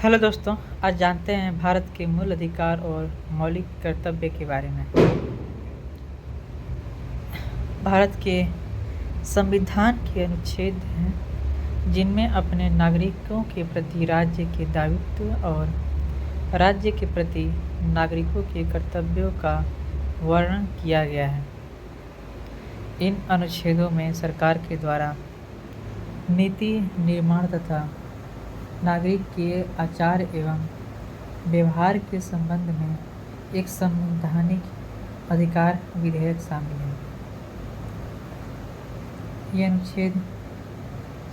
Hello दोस्तों, आज जानते हैं भारत के मूल अधिकार और मौलिक कर्तव्य के बारे में। भारत के संविधान के अनुच्छेद हैं जिनमें अपने नागरिकों के प्रति राज्य के दायित्व और राज्य के प्रति नागरिकों के कर्तव्यों का वर्णन किया गया है। इन अनुच्छेदों में सरकार के द्वारा नीति निर्माण तथा नागरिक के आचार एवं व्यवहार के संबंध में एक संवैधानिक अधिकार विधेयक शामिल है। ये अनुच्छेद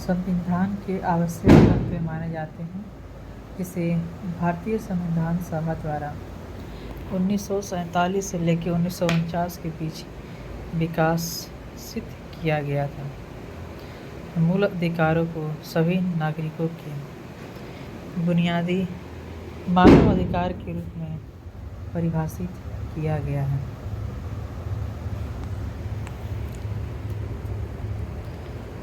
संविधान के आवश्यक तत्व माने जाते हैं, जिसे भारतीय संविधान सभा द्वारा 1947 से लेकर 1949 के बीच विकसित किया गया था। मूल अधिकारों को सभी नागरिकों के बुनियादी मानव अधिकार के रूप में परिभाषित किया गया है।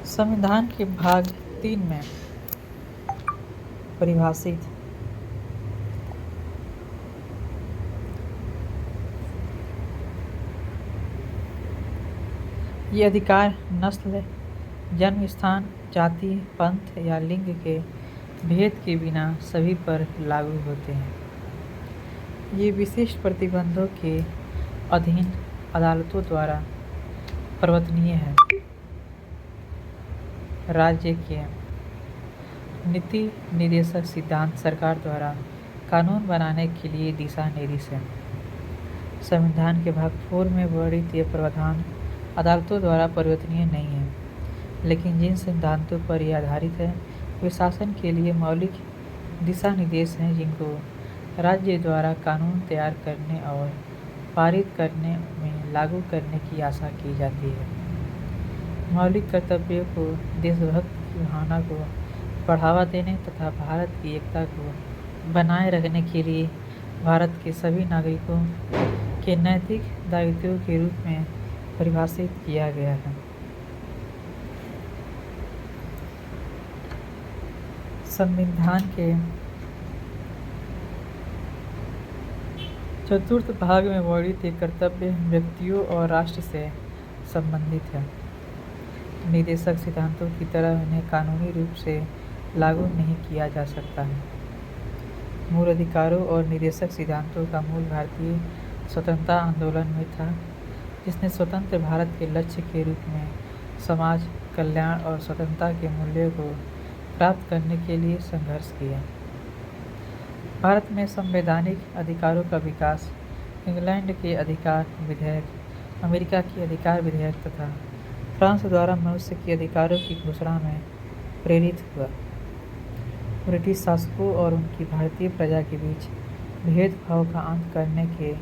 संविधान के भाग 3 में परिभाषित ये अधिकार नस्ल, जन्म स्थान, जाति, पंथ या लिंग के भेद के बिना सभी पर लागू होते हैं। ये विशिष्ट प्रतिबंधों के अधीन अदालतों द्वारा प्रवर्तनीय है। राज्य के नीति निर्देशक सिद्धांत सरकार द्वारा कानून बनाने के लिए दिशा निर्देश है। संविधान के भाग 4 में वर्णित ये प्रावधान अदालतों द्वारा परिवर्तनीय नहीं है, लेकिन जिन सिद्धांतों पर यह आधारित है वे शासन के लिए मौलिक दिशा निर्देश हैं, जिनको राज्य द्वारा कानून तैयार करने और पारित करने में लागू करने की आशा की जाती है। मौलिक कर्तव्यों को देशभक्ति की भावना को बढ़ावा देने तथा भारत की एकता को बनाए रखने के लिए भारत के सभी नागरिकों के नैतिक दायित्वों के रूप में परिभाषित किया गया है। संविधान के चतुर्थ भाग में वर्णित ये कर्तव्य व्यक्तियों और राष्ट्र से संबंधित है। निर्देशक सिद्धांतों की तरह इन्हें कानूनी रूप से लागू नहीं किया जा सकता है। मूल अधिकारों और निर्देशक सिद्धांतों का मूल भारतीय स्वतंत्रता आंदोलन में था, जिसने स्वतंत्र भारत के लक्ष्य के रूप में समाज कल्याण और स्वतंत्रता के मूल्यों को प्राप्त करने के लिए संघर्ष किया। भारत में संवैधानिक अधिकारों का विकास इंग्लैंड के अधिकार विधेयक, अमेरिका के अधिकार विधेयक तथा फ्रांस द्वारा मनुष्य के अधिकारों की घोषणा में प्रेरित हुआ। ब्रिटिश शासकों और उनकी भारतीय प्रजा के बीच भेदभाव का अंत करने के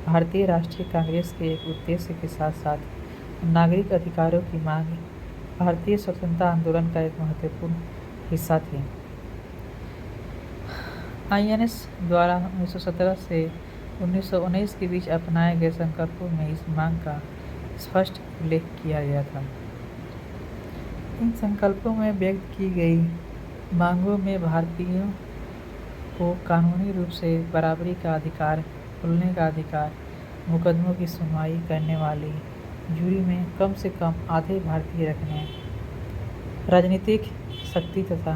भारतीय राष्ट्रीय कांग्रेस के एक उद्देश्य के साथ साथ नागरिक अधिकारों की मांग भारतीय स्वतंत्रता आंदोलन का एक महत्वपूर्ण हिस्सा थे। आईएनएस द्वारा 1917 से 1919 के बीच अपनाए गए संकल्पों में इस मांग का स्पष्ट उल्लेख किया गया था। इन संकल्पों में व्यक्त की गई मांगों में भारतीयों को कानूनी रूप से बराबरी का अधिकार, खुलने का अधिकार, मुकदमों की सुनवाई करने वाली जूरी में कम से कम आधे भारतीय रखने, राजनीतिक शक्ति तथा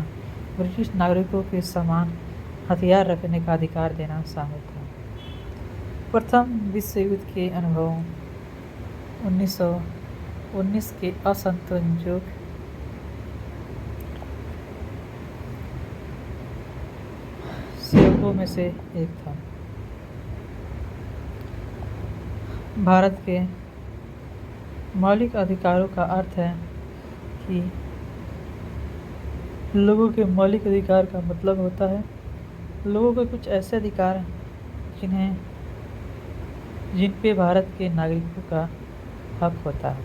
ब्रिटिश नागरिकों के समान हथियार रखने का अधिकार देना शामिल था। प्रथम विश्व युद्ध के अनुभवों 1919 के असंतोषजनक संयोगों में से एक था। भारत के मौलिक अधिकारों का अर्थ है कि लोगों के मौलिक अधिकार का मतलब होता है लोगों के कुछ ऐसे अधिकार जिन पे भारत के नागरिकों का हक होता है।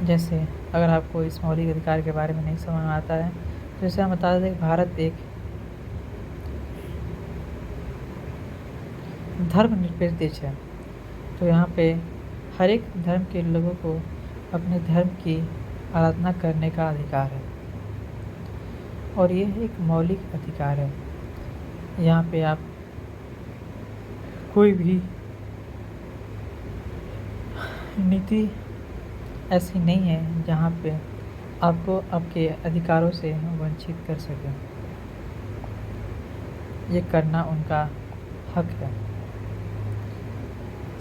जैसे अगर आपको इस मौलिक अधिकार के बारे में नहीं समझ में आता है तो जैसे हम बता दें कि भारत एक धर्मनिरपेक्ष देश है, तो यहाँ पे हर एक धर्म के लोगों को अपने धर्म की आराधना करने का अधिकार है। और यह एक मौलिक अधिकार है। यहाँ पे आप कोई भी नीति ऐसी नहीं है जहाँ पे आपको आपके अधिकारों से वंचित कर सके। ये करना उनका हक है,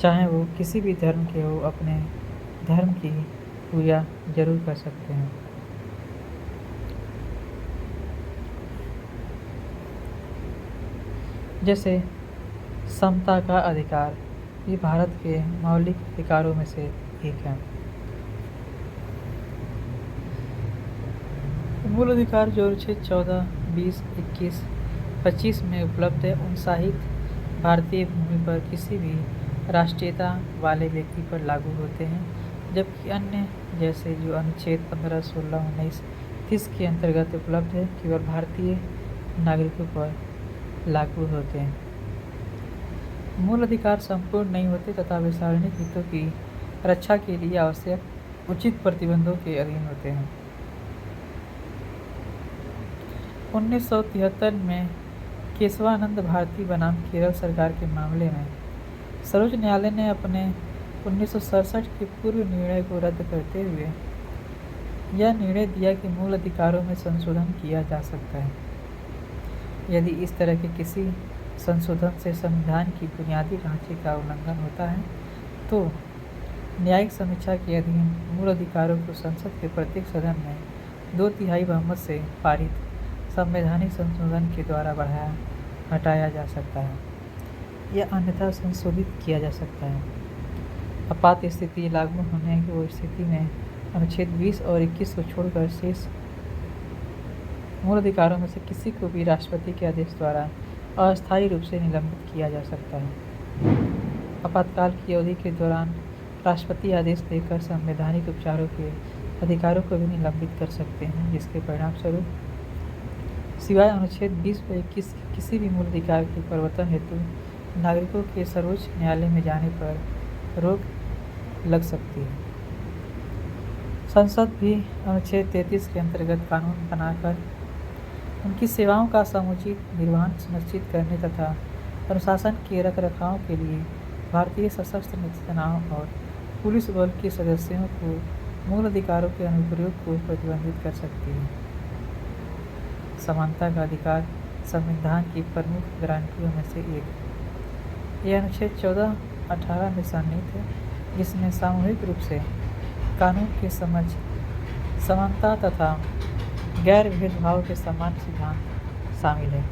चाहे वो किसी भी धर्म के हो, अपने धर्म की पूजा जरूर कर सकते हैं। जैसे समता का अधिकार, ये भारत के मौलिक अधिकारों में से एक है। मूल अधिकार जो अनुच्छेद 14, 20, 21, 25 में उपलब्ध है, उन साहित भारतीय भूमि पर किसी भी राष्ट्रीयता वाले व्यक्ति पर लागू होते हैं, जबकि अन्य जैसे जो अनुच्छेद 15, 16, 19, 30 के अंतर्गत उपलब्ध है केवल भारतीय नागरिकों पर लागू होते हैं। मूल अधिकार संपूर्ण नहीं होते तथा वे सार्वजनिक हितों की रक्षा के लिए आवश्यक उचित प्रतिबंधों के अधीन होते हैं। 1973 में केशवानंद भारती बनाम केरल सरकार के मामले में सर्वोच्च न्यायालय ने अपने 1967 के पूर्व निर्णय को रद्द करते हुए यह निर्णय दिया कि मूल अधिकारों में संशोधन किया जा सकता है। यदि इस तरह के किसी संशोधन से संविधान की बुनियादी ढांचे का उल्लंघन होता है तो न्यायिक समीक्षा के अधीन मूल अधिकारों को संसद के प्रत्येक सदन में 2/3 बहुमत से पारित संवैधानिक संशोधन के द्वारा हटाया जा सकता है या अन्यथा संशोधित किया जा सकता है। आपात स्थिति लागू होने की स्थिति में अनुच्छेद 20 और 21 को छोड़कर शेष मूल अधिकारों में से किसी को भी राष्ट्रपति के आदेश द्वारा अस्थायी रूप से निलंबित किया जा सकता है। आपातकाल की अवधि के दौरान राष्ट्रपति आदेश देकर संवैधानिक उपचारों के अधिकारों को भी निलंबित कर सकते हैं, जिसके परिणाम स्वरूप सिवाय अनुच्छेद 20 व 21 के किसी भी मूल अधिकार के परिवर्तन हेतु नागरिकों के सर्वोच्च न्यायालय में जाने पर रोक लग सकती है। संसद भी अनुच्छेद 33 के अंतर्गत कानून बनाकर उनकी सेवाओं का समुचित निर्वहन सुनिश्चित करने तथा अनुशासन के रखरखाव के लिए भारतीय सशस्त्र सेनाओं और पुलिस बल के सदस्यों को मूल अधिकारों के अनुप्रयोग को प्रतिबंधित कर सकती है। समानता का अधिकार संविधान की प्रमुख गारंटियों में से एक है। यह अनुच्छेद 14, 18 में सन्निहित है, जिसमें सामूहिक रूप से कानून के समझ, समानता तथा गैर भेदभाव के समान सिद्धांत शामिल है।